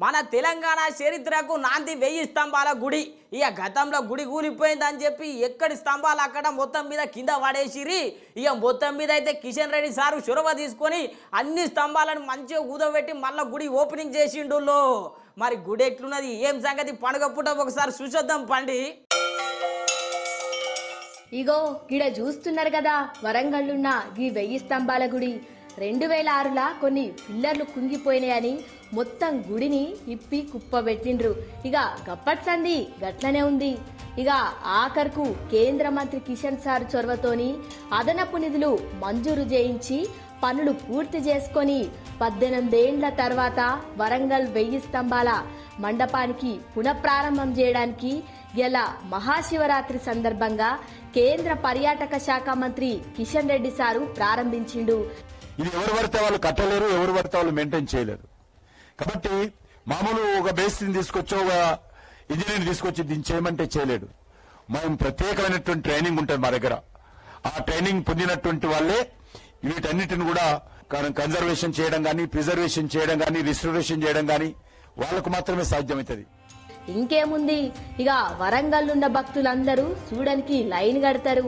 మన తెలంగాణ చరిత్రకు నాంది 1000 స్తంభాల గుడి. ఇక గతంలో గుడి కూలిపోయిందని చెప్పి ఎక్కడి స్తంభాలు అక్కడ మొత్తం మీద కింద పడేసిరి. ఇక మొత్తం మీద అయితే కిషన్ రెడ్డి సారు చొరవ తీసుకొని అన్ని స్తంభాలను మంచిగా ఊదబెట్టి మళ్ళీ గుడి ఓపెనింగ్ చేసిండు. మరి గుడి ఎట్లున్నది ఏం సంగతి పండుగ పూట ఒకసారి చూసొద్దాం పండి. ఇగో గిడ చూస్తున్నారు కదా, వరంగల్లున్న ఈ 1000 స్తంభాల గుడి 2006లా కొన్ని పిల్లర్లు కుంగిపోయినాయని మొత్తం గుడిని ఇప్పి కుప్పబెట్టిండ్రు. ఇక గప్పటి సంది గట్లనే ఉంది. ఇక ఆఖర్కు కేంద్ర మంత్రి కిషన్ సార్ చొరవతోని అదనపు నిధులు మంజూరు చేయించి పనులు పూర్తి చేసుకొని 18 ఏండ్ల తర్వాత వరంగల్ 1000 స్తంభాల మండపానికి పునఃప్రారంభం చేయడానికి ఇలా మహాశివరాత్రి సందర్భంగా కేంద్ర పర్యాటక శాఖ మంత్రి కిషన్ రెడ్డి సారు ప్రారంభించిండు. ఇది ఎవరు పడితే వాళ్ళు కట్టలేరు, ఎవరు పడితే వాళ్ళు మెయింటైన్ చేయలేరు. కాబట్టి మామూలు ఒక బేస్ని తీసుకొచ్చి ఒక ఇంజనీర్ తీసుకొచ్చి దీన్ని చేయమంటే చేయలేడు. మనం ప్రత్యేకమైనటువంటి ట్రైనింగ్ ఉంటుంది మా దగ్గర. ఆ ట్రైనింగ్ పొందినటువంటి వాళ్ళే వీటన్నిటిని కూడా కన్జర్వేషన్ చేయడం కానీ, ప్రిజర్వేషన్ చేయడం కానీ, రిస్టోరేషన్ చేయడం కానీ వాళ్ళకు మాత్రమే సాధ్యమవుతుంది. ఇంకేముంది, ఇక వరంగల్ ఉన్న భక్తులందరూ చూడడానికి లైన్ కడతారు.